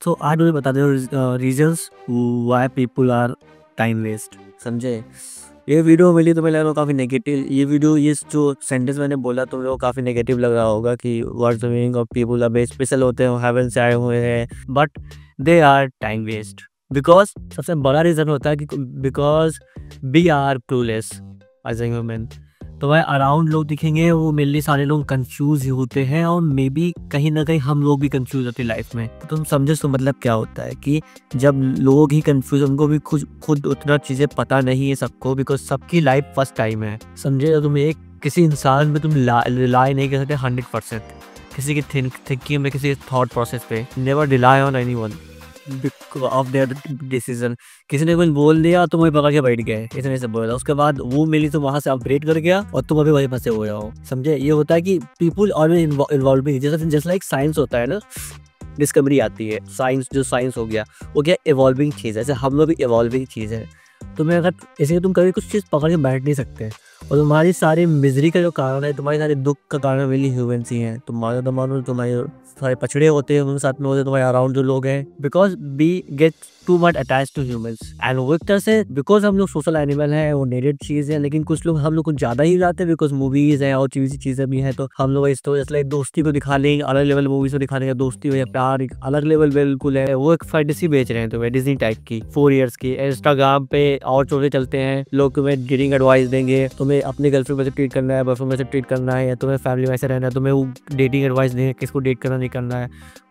तो आज मुझे बता दो reasons why people are time waste. समझे? ये वीडियो मेरे लिए तुम्हें लग रहा हो काफ़ी नेगेटिव। ये वीडियो ये जो सेंटेंस मैंने बोला तुम लोगों को काफ़ी नेगेटिव लग रहा होगा कि what's the meaning of people अबे स्पेशल होते हैं, हेवन से आए हुए हैं, but they are time waste. Because सबसे बड़ा रीज़न होता है कि because we are clueless as a human. तुम्हें अराउंड लोग दिखेंगे वो मेनली सारे लोग कंफ्यूज ही होते हैं, और मे बी कहीं ना कहीं हम लोग भी कंफ्यूज होते हैं लाइफ में। तो तुम समझे तो मतलब क्या होता है कि जब लोग ही कंफ्यूज, उनको भी खुद उतना चीज़ें पता नहीं है सबको, बिकॉज सबकी लाइफ फर्स्ट टाइम है। समझे? तो तुम एक किसी इंसान पे तुम रिलाई नहीं कर सकते 100%। किसी की थिंकिंग में, किसी थॉट प्रोसेस पे never rely on anyone of their decision. किसी ने कुछ बोल दिया तो वही पकड़ के बैठ गए, इतने से बोला, उसके बाद वो मिली तो वहां से अपग्रेड कर गया और तुम अभी वहीं फंसे हो जाओ। समझे? ये होता है कि पीपल ऑलवेज इन्वॉल्विंग, जैसे लाइक साइंस होता है ना, डिस्कवरी आती है। साइंस हो गया वो क्या इवॉल्विंग चीज़ है, जैसे हम लोग भी इवॉल्विंग चीज़ है। तुम्हें अगर इसलिए तुम कभी कुछ चीज़ पकड़ के बैठ नहीं सकते, और तुम्हारी सारी मिजरी का जो कारण है, तुम्हारी सारी दुख का कारण मेनली ह्यूमंस ही हैं। तुम्हारे सारे पछड़े होते हैं, उनके साथ में होते हैं तुम्हारे अराउंड जो लोग हैं, because we get too much attach to humans. And वो एक तरह से बिकॉज हम लोग सोशल एनिमल हैं, वो नेटेड चीज़ है, लेकिन कुछ लोग हम लोग कुछ ज़्यादा ही जाते हैं, बिकॉज मूवीज़ हैं और चीज़ें भी हैं, तो हम लोग इस तो जैसे दोस्ती को दिखा लेंगे, अलग लेवल मूवीज़ को दिखाने का दोस्ती हो या प्यार एक अलग लेवल बिल्कुल है। वो एक फैंटेसी बेच रहे हैं तुम्हें, डिज्नी टाइप की 4 ईयर्स की। इंस्टाग्राम पे और चोरे चलते हैं लोग, तुम्हें डेटिंग एडवाइस देंगे, तुम्हें अपने गर्लफ्रेंड में से ट्रीट करना है, बॉयफ्रेंड में से ट्रीट करना है, या तुम्हें फैमिली में से रहना है, तुम्हें वो डेटिंग एडवाइस देंगे किसको डेट करना नहीं करना है।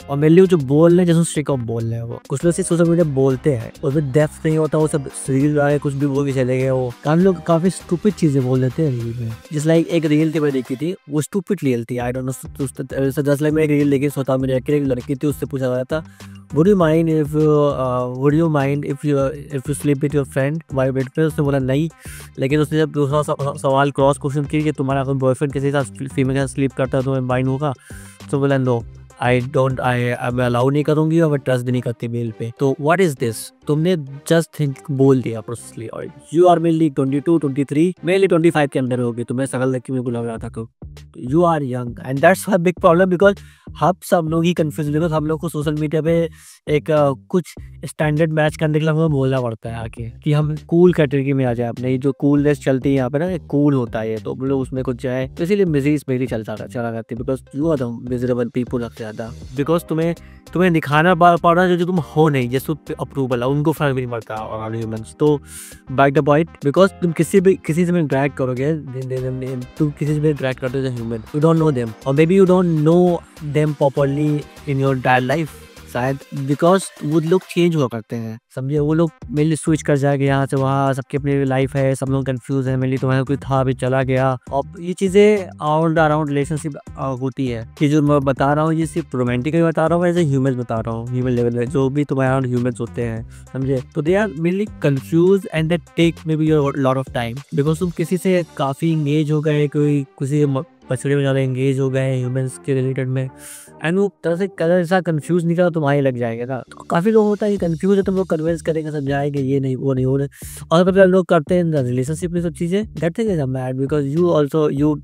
और मेनली वो जो बोल रहे हैं जैसे स्ट्रिक ऑफ बोल रहे हैं, वो कुछ लोग सोशल मीडिया बोलते हैं उसमें डेप्थ नहीं होता, वो सब रील आए कुछ भी बोल के चले गए। वो काफी लोग काफी स्टूपिड चीजें बोल देते हैं रील में। जस्ट लाइक एक रील थी मैं देखी थी, वो स्टूपिड रील थी, I don't know. Just like मैं एक रील देखी, सोता में एक लड़की थी, उससे पूछा गया था would you mind if you sleep with your friend while bed पे? उसने बोला नहीं। लेकिन उसने जब दूसरा सवाल क्रॉस क्वेश्चन किया कि तुम्हारा अगर बॉयफ्रेंड किसी के साथ फीमेल के साथ स्लीप करता है तो मैं माइंड होगा, तो बोला नो, मैं अलाउ नहीं करूंगी और मैं ट्रस्ट भी नहीं करती मेल पे। तो व्हाट इज दिस? तुमने जस्ट थिंक बोल दिया प्रोसेसली, और यू आर मेनली 22 23 मेनली 25 के अंदर होगी। तुम्हें शकल देख के मेरे को लग रहा था कि you are young, and that's a big problem, because हम सब लोग ही कंफ्यूज, बिकॉज हम लोग को सोशल मीडिया पे एक कुछ स्टैंडर्ड मैच करने के लिए हमें बोलना पड़ता है आके कि हम कूल कैटेगरी में आ जाए। अपने जो कूलनेस चलती है यहाँ पे ना, कूल होता है ये, तो हम लोग उसमें कुछ जाए, तो इसीलिए मिजरीज मेरी चला जाती है, because you are the miserable people सबसे ज्यादा। बिकॉज तुम्हें दिखाना पड़ रहा है जो तुम हो नहीं, जैसे अप्रूवल है उनको फर्क भी नहीं पड़ता और ह्यूमंस। तो बैक द पॉइंट, बिकॉज तुम किसी से भी इंटरेक्ट करोगे, तुम किसी से भी इंटरेक्ट करते हो human, you don't know them, और may be you don't know them properly in your daily life, शायद बिकॉज वो लोग चेंज हुआ करते हैं। समझे? वो लोग मेनली स्विच कर जाएंगे यहाँ से वहाँ, सबकी अपनी लाइफ है, सब लोग कंफ्यूज है, मेनली तुम्हारा कोई था भी चला गया। और ये चीज़ें अराउंड रिलेशनशिप होती है कि जो मैं बता रहा हूँ ये सिर्फ रोमांटिक नहीं बता रहा हूँ, ऐसे ह्यूमन बता रहा हूँ, ह्यूमन लेवल में जो भी तुम्हारे अराउंड ह्यूमंस होते हैं। समझे? तो they are mainly confuse and that take maybe your lot of time, because तुम किसी से काफ़ी इंगेज हो गए, कोई किसी पछड़े में ज़्यादा एंगेज हो गए ह्यूमंस के रिलेटेड में, एंड वो तरह से कलर ऐसा कंफ्यूज नहीं करा तुम्हारे लग जाएगा ना। तो काफ़ी लोग होता है कि कंफ्यूज है, तुम लोग कन्विंस करेंगे, समझाएंगे ये नहीं वो नहीं हो रहा। और कभी लोग करते हैं रिलेशनशिप में सब चीज़ें, that thing is mad, because you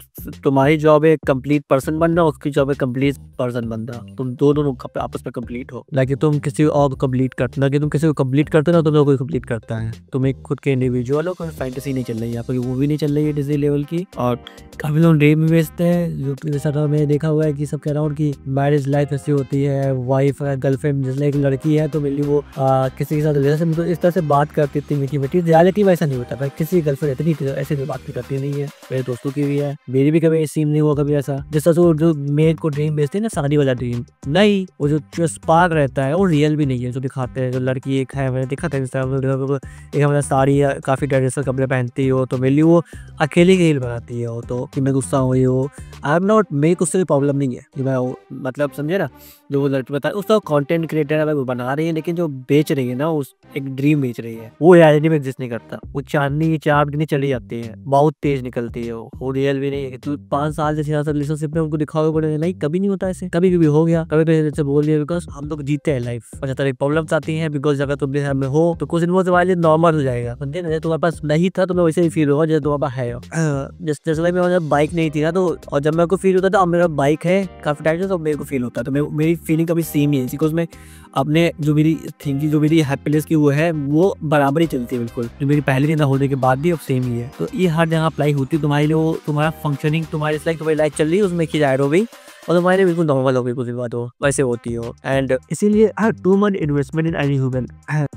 तुम्हारी जॉब है कंप्लीट पर्सन बनना, उसकी जॉब है कंप्लीट पर्सन बनना। तुम दोनों आपस में कंप्लीट हो, लाइक तुम किसी और को कंप्लीट करते ना, कि तुम किसी को कंप्लीट करते ना, तुम लोग कोई कंप्लीट करता है। तुम एक खुद के इंडिविजुअल हो, कोई फैंटेसी नहीं चल रही है, कोई मूवी नहीं चल रही है डिज्नी लेवल की। और काफ़ी लोग ड्रीम में बेचते हैं, जो में देखा हुआ है कि सब कह रहा हूँ कि मैरिज लाइफ ऐसी होती है, वाइफ है, गर्लफ्रेंड, जैसे एक लड़की है तो मेनली वो किसी के साथ रिलेशन तो इस तरह से बात करती थी मीठी मीठी। रियलिटी में ऐसा नहीं होता भाई, किसी गर्लफ्रेंड इतनी ऐसे भी बात करती नहीं है। मेरे दोस्तों की भी है, मेरी भी कभी सीन नहीं हुआ कभी ऐसा। जिस तरह जो मेड को ड्रीम बेचते हैं ना, शादी वाला ड्रीम नहीं, वो जो स्पार्क रहता है वो रियल भी नहीं है जो दिखाते हैं। जो लड़की एक है, मैंने देखा था एक हमारा साड़ी काफ़ी ट्रेडिशनल कपड़े पहनती हो, तो मेनली वो अकेले की रील बनाती है, तो कि मैं गुस्सा हुई हो, आई एम नॉट, मेरे को उससे प्रॉब्लम नहीं है कि मैं मतलब समझे ना, जो वो लड़की बता उसका कंटेंट क्रिएटर है, वो बना रही है, लेकिन जो बेच रही है ना, उस एक ड्रीम बेच रही है, वो रियलिटी में एग्जिस्ट नहीं करता। वो चांदनी 4 दिन चली जाती है, बहुत तेज निकलती है, वो रियल भी नहीं है। तू 5 साल से 6 साल रिलेशनशिप में उनको दिखाओगे, बोले नहीं कभी नहीं होता ऐसे, कभी कभी हो गया, कभी कभी बोल दिया, बिकॉज हम लोग जीते हैं लाइफ। 75 प्रॉब्लम्स आती है, बिकॉज अगर तुम मेरे में हो तो कुछ दिन तुम्हारे लिए नॉर्मल हो जाएगा। समझे ना? तुम्हारे पास नहीं था तो मैं वैसे ही फील होगा जैसे तुम्हारे पास है। जैसे बाइक नहीं थी ना, तो और जब मेरे को फील होता था अब मेरा बाइक है काफ़ी टाइम से, तो मेरे को फील होता है, तो मेरी फीलिंग कभी सेम ही है, बिकॉज मैं अपने जो मेरी थिंकिंग, जो मेरी हैप्पीनेस की वो है, वो बराबर ही चलती है बिल्कुल, जो मेरी पहले दिन होने के बाद भी अब सेम ही है। तो ये हर जगह अप्लाई होती है तुम्हारे लिए, वो तुम्हारा फंक्शनिंग, तुम्हारी तुम्हारी लाइफ चल रही है उसमें की जाए भी, और तुम्हारे बिल्कुल नॉर्मल हो गई, कुछ भी बात हो वैसे होती हो। एंड इसीलिए too much investment in any human.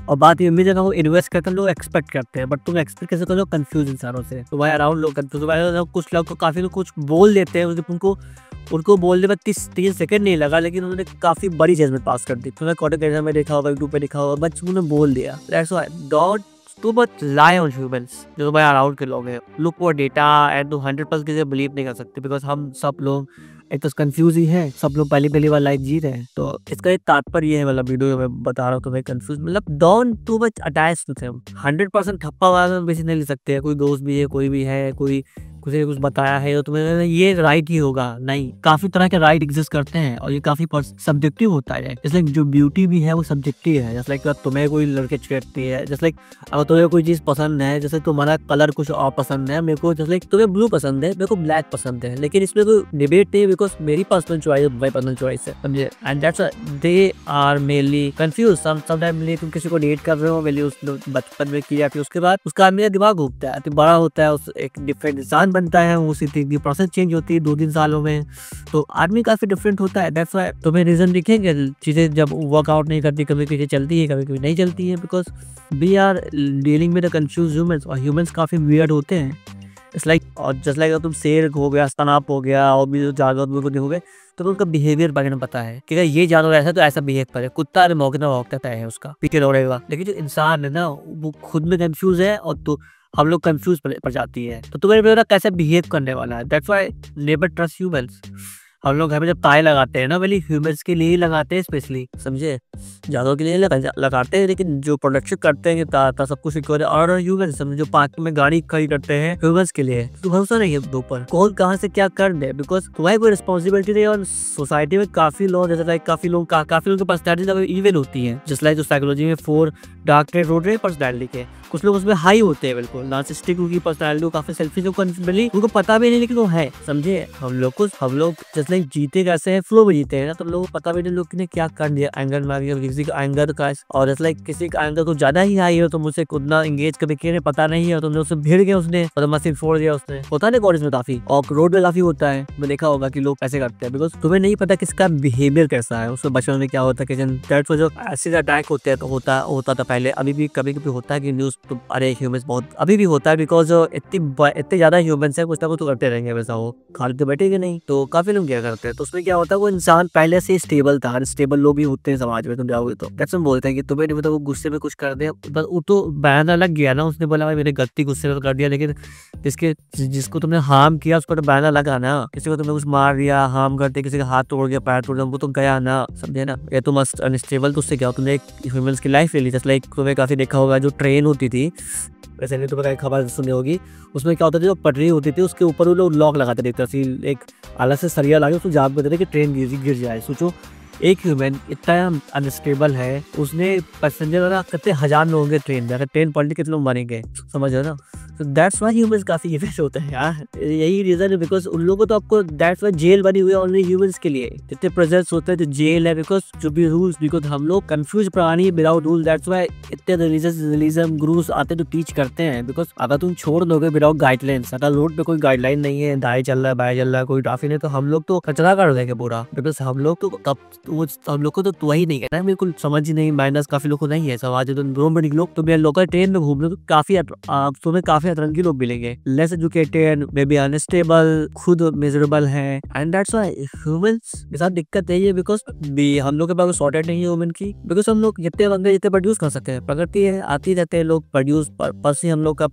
और बात ये भी जगह वो इन्वेस्ट करते लोग एक्सपेक्ट करते हैं, बट तुम एक्सपेक्ट कैसे करो कंफ्यूज इंसानों से, तो भाई अराउंड लोग कंफ्यूज, कुछ लोग काफ़ी लोग कुछ बोल देते हैं, उनको बोलने में 3 सेकंड नहीं लगा, लेकिन उन्होंने काफ़ी बड़ी चीज़ में पास कर दी। तुमने कॉन्टेंट क्रिएटर में देखा होगा, यूट्यूब पे देखा होगा, बस उन्होंने बोल दिया। That's why don't too much lie on humans, जो तुम्हारे अराउंड के लोग हैं। लुक फॉर डेटा एंड तुम 100% किसी बिलीव नहीं कर सकते, बिकॉज हम सब लोग एक तो कंफ्यूज ही है, सब लोग पहली बार लाइफ जी रहे हैं। तो इसका एक तात्पर्य ये है, मतलब वीडियो में बता रहा हूँ तुम्हें, कंफ्यूज मतलब don't too much attach to them. 100% ठप्पा वाला बेसिक नहीं ले सकते हैं। कोई दोस्त भी है, कोई भी है, कोई कुछ ने कुछ बताया है तो तुम्हें ये राइट ही होगा, नहीं। काफी तरह के राइट एग्जिस्ट करते हैं और ये काफी सब्जेक्टिव होता है। जैसे लाइक जो ब्यूटी भी है वो सब्जेक्टिव है। जैसे लाइक तुम्हें कोई लड़के छेड़ती है, जैसे लाइक अगर तुम्हें कोई चीज पसंद है, जैसे तुम्हारा कलर कुछ और पसंद है, मेरे को जैसे लाइक तुम्हें ब्लू पसंद है, मेरे को ब्लैक पसंद है, लेकिन इसमें कोई डिबेट नहीं, बिकॉज मेरी personal choice my personal choice है, समझे। And that's they are mainly confuse. Sometime तुम किसी को डेट कर रहे हो, मेनली उस बचपन में किया, फिर उसके बाद उसका आदमी का दिमाग घूमता है, तो बड़ा होता है, उस एक डिफरेंट इंसान बनता है, उसी की प्रोसेस चेंज होती है 2-3 सालों में, तो आदमी काफी डिफरेंट होता है। दैट्स व्हाई तुम्हें रीजन दिखेंगे, चीजें जब वर्कआउट नहीं करती, कभी कभी चलती है, कभी कभी नहीं चलती है, because we are dealing with confuse humans, और ह्यूमंस काफी वियर्ड होते हैं। इट्स लाइक, और जस्ट लाइक तुम शेर हो गया, स्तनाप हो गया, और भी जो जानवर हो गए, तो उनका बिहेवियर बारे में पता है कि ये जानवर ऐसा तो ऐसा बिहेव करे। कुत्ता मौके भौंकता है, उसका पीछे दौड़ेगा, लेकिन जो इंसान है ना, वो खुद में कंफ्यूज है, और तो हम लोग कंफ्यूज पड़ जाती है, तो तुम्हें पता कैसे बिहेव करने वाला है। That's why never trust humans. हम लोग घर में जब ताले लगाते हैं ना, पहले ह्यूमंस के लिए ही लगाते हैं, स्पेशली, समझे, जानवरों के लिए लगाते हैं, लेकिन जो प्रोडक्शन करते हैं ता सब कुछ सिक्योर है। और ह्यूमंस जो पार्क में गाड़ी खड़ी करते हैं, ह्यूमंस के लिए तो भरोसा नहीं है ऊपर, कौन कहाँ से क्या कर दे, बिकॉज तुम्हारी कोई रिस्पॉन्सिबिलिटी नहीं है। और सोसाइटी में काफी लोग, जैसे लाइक काफी लोग की पर्सनैलिटी इवन होती है, जस्ट लाइक जो साइकोलॉजी में 4 डार्क रेड रोड पर्सनैलिटी के, कुछ लोग उसमें हाई होते हैं, बिल्कुल नार्सिसिस्टिक उनकी पर्सनैलिटी, काफी सेल्फिश, उनको पता भी नहीं, लेकिन वो है, समझे। हम लोग जस्ट लाइक जीते कैसे हैं, फ्लो में जीते हैं ना, तो लोगों को पता भी नहीं लोग ने क्या कर दिया, एंगर मार दिया किसी का एंगर का, और जस्ट लाइक किसी का एंगर तो ज्यादा ही हाई हो, तो मुझसे उतना एंगेज कभी किए पता नहीं है, तुमने उससे भिड़ गया, उसने और मशीन फोड़ दिया उसने, होता है कॉलेज में काफी, और रोड में काफी होता है। मैं देखा होगा कि लोग ऐसे करते हैं, बिकॉज तुम्हें नहीं पता किसका बिहेवियर कैसा है, उसको बचपन में क्या होता है, जो एसिड अटैक होते हैं, तो होता था पहले, अभी भी कभी कभी होता है कि न्यूज तो अरे ह्यूमंस बहुत अभी भी होता है, बिकॉज इतने ज्यादा ह्यूमंस है, कुछ ना कुछ तो करते रहेंगे, वैसा हो खाली तो बैठेंगे नहीं, तो काफी लोग क्या करते हैं। तो उसमें क्या होता है, वो इंसान पहले से स्टेबल था, स्टेबल लोग भी होते हैं समाज में, तुम जाओगे तो कैसे बोलते हैं कि तुम्हें नहीं पता, वो गुस्से में कुछ कर दे, बस वो तो बयाना लग गया ना, उसने बोला भाई मेरे गलती, गुस्से में कर दिया, लेकिन जिसको तुमने हार्म किया उसको तो बयाना लगा ना। किसी को तुमने कुछ मार दिया, हार्म करते, किसी का हाथ तोड़ गया, पैर तोड़ दिया, वो तो गया ना, समझे ना। ये तो मस्त अनस्टेबल, तो उससे क्या, तुमने एक ह्यूमंस की लाइफ ले ली। जैसे लाइक तुम्हें काफी देखा होगा, जो ट्रेन होती थी, वैसे नहीं तुम्हें खबर सुनी होगी, उसमें क्या होता था, जो पटरी होती थी उसके ऊपर वो लोग लॉक लगाते थे, एक अलग से सरिया लगा उसको जाग देते थे कि ट्रेन गिर जाए। सोचो एक ह्यूमन इतना अनस्टेबल है, उसने पैसेंजर वाला कितने 1000 लोग होंगे ट्रेन में, अगर ट्रेन पलटी कितने लोग मरेंगे, समझ रहे ना। तो दैट्स व्हाई ह्यूमंस काफी इफेक्ट होते हैं यार, यही रीजन है, बिकॉज उन लोगों को तो आपको दैट्स व्हाई जेल बनी हुई है ओनली ह्यूमंस के लिए, जितने प्रेजेंस होते हैं तो जेल है, बिकॉज जो भी रूल्स, बिकॉज हम लोग कंफ्यूज प्राणी विदाउट रूल। दैट्स व्हाई इतने रिलीजन गुरुज आते तो टीच करते हैं, बिकॉज अगर तुम छोड़ दोगे विदाउट गाइडलाइंस, अगर रोड पे कोई गाइडलाइन नहीं है, दाएं चल रहा है बाएं चल रहा है, कोई ट्रैफिक नहीं, तो हम लोग तो कचरा कर देंगे पूरा, बिकॉज हम लोग तो तब हम लोग को तो वही नहीं कहना है, बिल्कुल समझ ही नहीं, माइनस काफी लोग को नहीं है समाज है, तो रोम में निकलो तो लोकल ट्रेन में घूम लो तो काफी तुम्हें काफी अतरंगी लोग मिलेंगे, less educated, may be unstable, खुद मिजरेबल है। एंड दैट्स व्हाई ह्यूमंस के साथ दिक्कत है ये, बिकॉज हम लोग के पास सॉर्टेड नहीं है ह्यूमन की, बिकॉज हम लोग जितने बंदे जितने प्रोड्यूस कर सकते हैं, प्रकृति है आती रहते हैं लोग, प्रोड्यूस पर्पस ही हम लोग का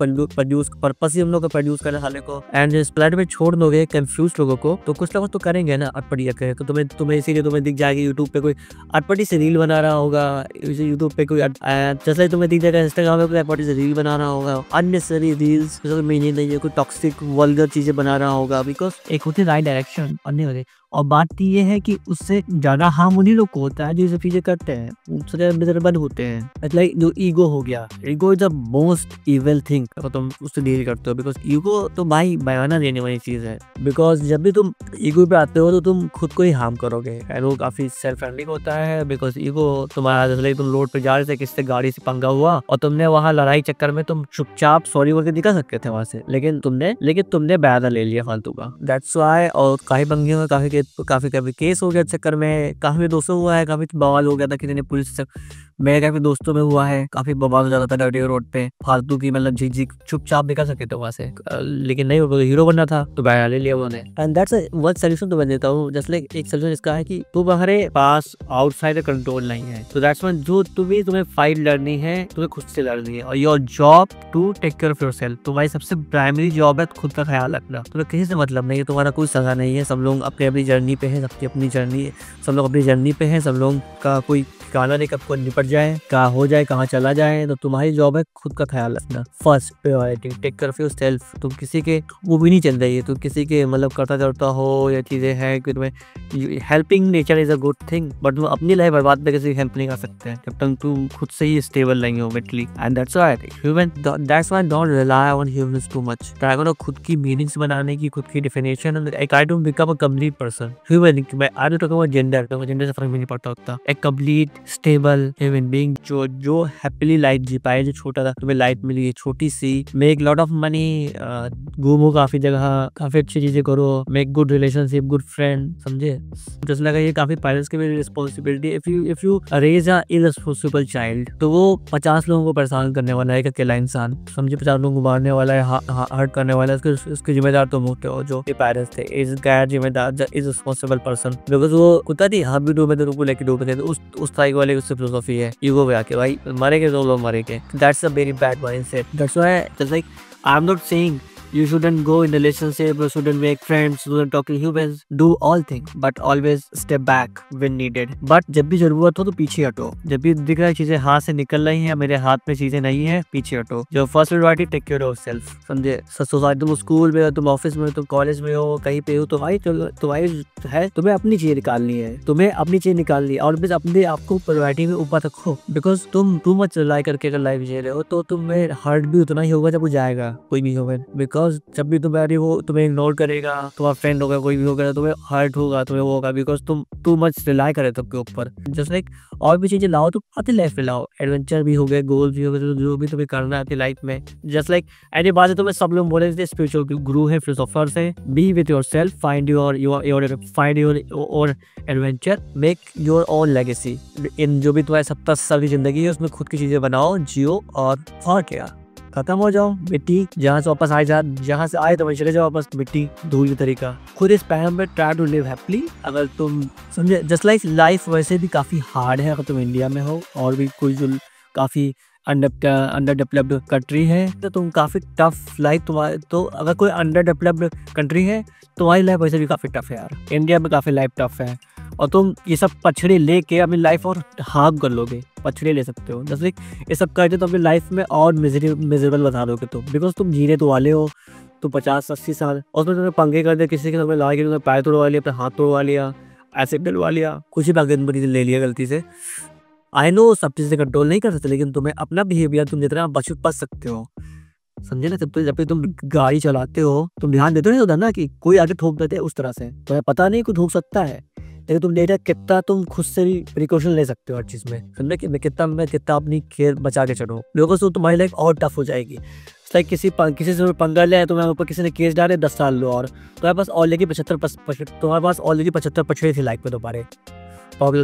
प्रोड्यूस करने वाले को। एंड इस प्लेनेट में छोड़ दोगे कंफ्यूज लोगों को, तो कुछ ना कुछ तो करेंगे ना, अटपटी रखे, तो तुम्हें इसीलिए तुम्हें दिख जाएगी यूट्यूब पे कोई अटपटी से रील बना रहा होगा, यूट्यूब पे कोई जैसे तुम्हें दिख जाएगा इंस्टाग्राम पे कोई अटपटी से रील बना रहा होगा, अननेसेसरी रील्स मीनिंग नहीं है, कोई टॉक्सिक वल्गर चीजें बना रहा होगा, बिकॉज एक होती है राइट डायरेक्शन और नहीं होती और बात ये है कि उससे ज़्यादा हार्म उन्हीं लोग को होता है जो ये सब चीज़ें करते हैं, उससे ज़्यादा मिज़रेबल होते हैं। इट्स लाइक जो ईगो हो गया, ego is the most evil thing अगर तुम उससे डील करते हो, बिकॉज़ ईगो तो भाई बयाना देने वाली चीज़ है। बिकॉज़ जब भी तुम ईगो पे आते हो तो तुम खुद को ही हार्म करोगे, एंड वो काफ़ी सेल्फ फ्रेंडलिंग होता है। बिकॉज़ ईगो तुम्हारा, जैसे तुम रोड पे जा रहे थे, किसी से गाड़ी से पंगा हुआ और तुमने वहाँ लड़ाई चक्कर में तुम चुपचाप सॉरी बोल के निकल सकते थे वहाँ से, लेकिन तुमने बयाना ले लिया फालतू का। That's why. और काफ़ी पंगे में काफ़ी कभी केस हो गया इस चक्कर में, काफ़ी दोस्तों हुआ है, काफ़ी बवाल हो गया था, किसी ने पुलिस से, मेरे काफ़ी दोस्तों में हुआ है, काफ़ी बवाल हो जाता था डर्टी रोड पे फालतू की, मतलब झिक चुपचाप निकल सके थे वहाँ से, लेकिन नहीं, वो हीरो बनना था तो बयाना ले लिया उन्होंने। एंड दैट्स वन सोल्यूशन तो मैं देता हूँ, जस्ट लाइक एक सोल्यूशन इसका है कि तुम्हारे पास आउटसाइड कंट्रोल नहीं है, तो दैट्स वन, जो तुम्हें फाइट लड़नी है तुम्हें खुद से लड़नी है, और your job to take care of yourself. तुम्हारी सबसे प्राइमरी जॉब है खुद का ख्याल रखना। तुम्हें किसी से मतलब नहीं है, तुम्हारा कोई सगा नहीं है, सब लोग अपनी जर्नी पे है, सबकी अपनी जर्नी है, सब लोग अपनी जर्नी पे हैं, सब लोग का कोई ठिकाना नहीं कब को निपट जाए, कहाँ हो जाए, कहाँ चला जाए। तो तुम्हारी जॉब है खुद का ख्याल रखना, first priority, take care of yourself. तुम किसी के वो भी नहीं चल रही है, तुम किसी के मतलब करता हो, या चीज़ें हैं कि तुम्हें helping nature is a good thing, but तुम अपनी लाइफ बर्बाद में किसी की हेल्प नहीं कर सकते जब तक तुम खुद से ही स्टेबल नहीं हो mentally. And that's why don't rely on humans too much. Try करो खुद की मीनिंग्स बनाने की, खुद की definition, and try to become a complete person. Human, मैं I don't talk about gender, तो जेंडर से फर्क भी नहीं पड़ता होता। एक कंप्लीट स्टेबल ह्यूमन बीइंग जो हैप्पीली लाइफ जी पाए, जो छोटा था तुम्हें लाइफ मिली है छोटी सी, मेक लॉट ऑफ मनी, घूमो काफी जगह, काफी अच्छी चीजें करो, make good relationship, good friend, समझे। जैसे लगा ये काफी पेरेंट्स की भी responsibility. If you raise a irresponsible child, तो वो 50 लोगों को परेशान करने वाला है, एक अकेला इंसान, समझे, 50 लोगों को मारने वाला है, हर्ट करने वाला है, उसके जिम्मेदार तुम होते हो जो पेरेंट्स थे। इज गैर जिम्मेदार, इज रिस्पॉन्सिबल पर्सन, बिकॉज वो कुत्ता थी, हम भी डूबे थे तुमको लेके डूबे थे, तो उस टाइप वाले उससे फिलोसॉफी है ईगो पे आके, भाई मरेंगे तो लोग मरेंगे। That's a very bad mindset. That's why just like I am not saying you shouldn't go in relationship, you shouldn't make friends, you shouldn't talk to humans, do all things, but always step back when needed। but जब भी जरूरत हो तो पीछे हटो, जब भी दिख रहा है चीजें हाथ से निकल रही हैं, मेरे हाथ में चीजें नहीं है, पीछे हटो। जो first priority, take care of self, समझे। सोसाइटी, तुम स्कूल में हो, तुम ऑफिस में हो, तुम कॉलेज में हो, कहीं पे हो, तो भाई तुम्हारी है, तुम्हें अपनी चीज निकालनी है, और बस अपने आपको प्रायोरिटी में ऊपर रखो। बिकॉज तुम टू मच रिलाई करके अगर लाइफ जी रहे हो तो तुम्हें हर्ट भी उतना ही होगा जब वो जाएगा, कोई भी होगा। बिकॉज जब भी तुम्हारी वो तुम्हें इग्नोर करेगा, तुम्हारा फ्रेंड होगा, कोई भी होगा, तुम्हें हर्ट होगा, तुम्हें वो होगा, बिकॉज तुम टू मच रिलाई करे सबके ऊपर। जस्ट लाइक और भी चीजें लाओ, तो अपनी लाइफ में लाओ, एडवेंचर भी हो गए, गोल भी हो गए, जो भी तुम्हें करना है अपनी लाइफ में। जस्ट लाइक ऐसी बात है, तुम्हें सब लोग बोले थे स्पिरिचुअल गुरु है, फिलोसोफर्स है, be with yourself, find your adventure, make your own legacy. इन जो भी तुम्हारे 70 साल की जिंदगी है उसमें खुद की चीजें बनाओ, जियो, और फॉर क्या, खत्म हो जाओ मिट्टी, जहाँ से वापस जहाँ से आए तो चले जाओ वापस मिट्टी, धूल की तरीका। खुद इस पैम में ट्राई टू लिव हैप्पीली। अगर तुम समझे, जस्ट लाइक लाइफ वैसे भी काफ़ी हार्ड है अगर तुम इंडिया में हो, और भी कोई जो काफ़ी अंडर डेवलप्ड कंट्री है, तो तुम काफ़ी टफ लाइफ तुम्हारे, तो अगर कोई अंडर डेवलप्ड कंट्री है तुम्हारी लाइफ वैसे भी काफ़ी टफ है यार, इंडिया में काफ़ी लाइफ टफ है, और तुम ये सब पछड़े लेके अपनी लाइफ और हार्म कर लोगे, पछड़े ले सकते हो। जैसे ये सब करते तो अपनी लाइफ में और मिजरेबल बता दोगे तुम, बिकॉज तुम जीने तो वाले हो, तो 50-80 साल, और उसमें तुमने पंगे कर दे किसी के, तुम्हें ला के तुमने पैर तोड़वा लिया, अपना हाथ तोड़वा लिया, ऐसे डलवा लिया, कुछ ही भागदौड़ी ले लिया गलती से। आई नो सब चीज़ें कंट्रोल नहीं कर सकते, लेकिन तुम्हें अपना बिहेवियर तुम जितना बच सकते हो, समझे ना। जब भी तुम गाड़ी चलाते हो तुम ध्यान देते हो ना उधर ना, कि कोई आगे ठोक देते उस तरह से, तुम्हें पता नहीं कोई ठोक सकता है, लेकिन तुम डेटा कितना तुम खुद से भी प्रिकॉशन ले सकते हो हर चीज़ में, समझे कि मैं कितना अपनी केयर बचा के चलो, लोगों से तुम्हारी लाइफ और टफ हो जाएगी। लाइक किसी से पंगा ले, तुम्हारे ऊपर किसी ने केस डाले 10 साल लो, और तुम्हारे पास ऑलरेडी 75 पछड़े थे लाइफ में तुम्हारे,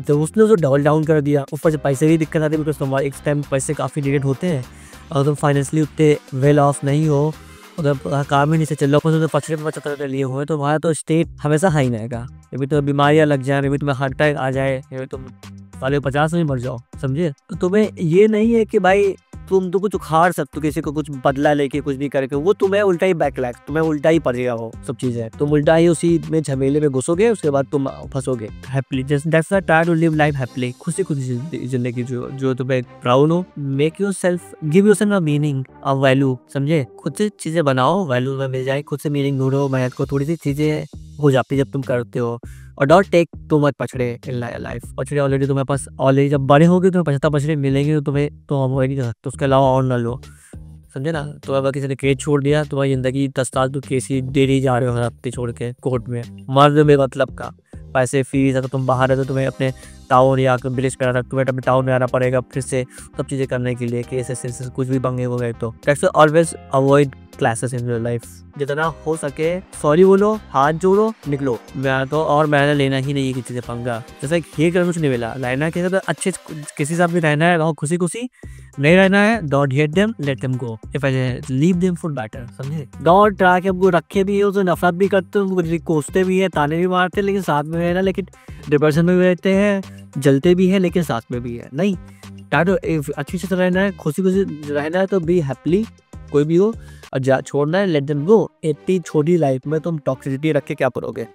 तो उसने जो डबल डाउन कर दिया, ऊपर से पैसे की दिक्कत आती है, बिकॉज तुम्हारे एक टाइम पैसे काफ़ी नीडेड होते हैं, अगर तुम फाइनेंशियली उतने वेल ऑफ नहीं हो, उधर काम ही नहीं से चल रहा, तो पछड़े में 75 लिए हुए, तो वहाँ तो स्टेट हमेशा हाई रहेगा। अभी तो बीमारियाँ लग जाए, अभी तुम्हें हार्ट अटैक आ जाए, अभी तुम साले 50 में मर जाओ, समझे। तो तुम्हें ये नहीं है कि भाई तुम तो कुछ उखाड़ सकते हो, किसी को कुछ बदला लेके कुछ भी करके, वो तुम्हें उल्टा ही बैकलैग, तुम्हें उल्टा ही पड़ेगा, वो सब चीजें तुम उल्टा ही उसी में झमेले में घुसोगे, उसके बाद तुम फंसोगे। Happily, just that's why try to live life happily, खुशी जिंदगी जो तुम्हें प्राउड हो, make yourself, give yourself a meaning, a value, समझे। खुद से चीजें बनाओ, वैल्यू में मिल जाए, खुद से मीनिंग ढूंढो, मेहनत को थोड़ी सी चीजें हो जाती है जब तुम करते हो, और डोंट टेक टू मच पछड़े इन लाइफ। पछड़े ऑलरेडी तुम्हारे पास, ऑलरेडी जब बड़े होगे तुम्हें 75 पछड़े मिलेंगे तो तुम्हें तो अवॉइड नहीं कर सकते, उसके अलावा और ना लो, समझे ना। तो अगर किसी ने केस छोड़ दिया तुम्हारी ज़िंदगी 10 साल तो केस ही दे ही जा रहे हो हर हफ्ते छोड़ के कोर्ट में। मर्द में मतलब का पैसे फीस, अगर तुम बाहर है तो तुम्हें अपने टाउन या विलेज पे तुम्हें अपने टाउन में आना पड़ेगा फिर से सब चीज़ें करने के लिए, केसेस कुछ भी पंगे हो गए तो। That's always avoid classes in your life, जितना हो सके सॉरी बोलो, हाथ जोड़ो, निकलो। मैं तो और मैंने लेना ही नहीं है किसी से पंगा, जैसे ये कर कुछ नहीं मिला। रहना किसी तो अच्छे किसी साथ भी रहना है, रहो खुशी खुशी, नहीं रहना है don't hate them, let them go, if I leave them for better, समझे। डोंट ट्राई कि हमको रखे भी हो तो नफरत भी करते हो, उनको कोसते भी है, ताने भी मारते हैं, लेकिन साथ में रहना, लेकिन डिप्रेशन में भी रहते हैं, जलते भी है लेकिन साथ में भी है। नहीं, अच्छी से रहना है, खुशी खुशी रहना है तो बी हैप्पीली कोई भी हो, और छोड़ना है लेट देम गो। इतनी छोटी लाइफ में तुम टॉक्सिसिटी रख के क्या करोगे।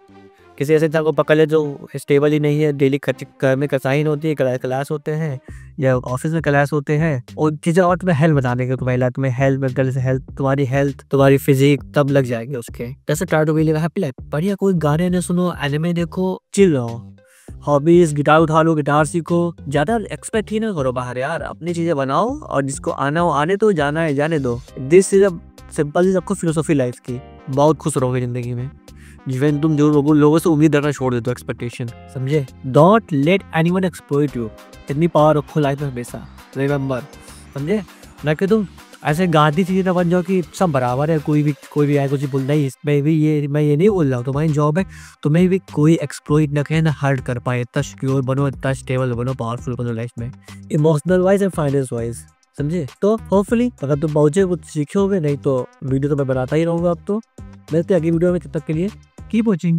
किसी ऐसे इंसान को पकड़ ले जो स्टेबल ही नहीं है, डेली खर्च में कसाइन होती है, क्लास होते हैं या ऑफिस में क्लास होते हैं, और चीज़ें और तुम्हें हेल्थ बताने के, तुम्हारी लाइफ में हेल्थ, मेंटल हेल्थ, तुम्हारी हेल्थ, तुम्हारी फिजिक तब लग जाएगी उसके। जैसे try to live happy life, बढ़िया कोई गाने ने सुनो, एनिमे देखो, चिल रहो। हॉबीज, गिटार उठा लो, गिटार सीखो, ज़्यादा एक्सपेक्ट ही ना करो बाहर यार, अपनी चीज़ें बनाओ और जिसको आना हो आने दो, जाना है जाने दो। This is a simple is आपको फिलोसॉफी लाइफ की, बहुत खुश रहोगे ज़िंदगी में। जिवन तुम जो लोगों से उम्मीद रखना छोड़ देते हो, एक्सपेक्टेशन, समझे। Don't let anyone exploit you, इतनी पावर रखो लाइफ में हमेशा, रिमेंबर, समझे ना। कि तुम ऐसे गांधी चीज़ें ना बन जाओ कि सब बराबर है, कोई भी आए कुछ बोल नहीं, इसमें भी ये मैं ये नहीं बोल रहा हूँ, तुम्हारी जॉब है, तुम्हें भी कोई एक्सप्लॉइट ना करे, ना हर्ट कर पाए। इतना सिक्योर बनो, इतना स्टेबल बनो, पावरफुल बनो लाइफ में, emotional wise and finance wise, समझे। तो होपफुली अगर तुम पहुंचे कुछ सीखे होगे, नहीं तो वीडियो तो मैं बनाता ही रहूँगा। अब तो मिलते हैं अगली वीडियो में, तब तक के लिए कीप वॉचिंग।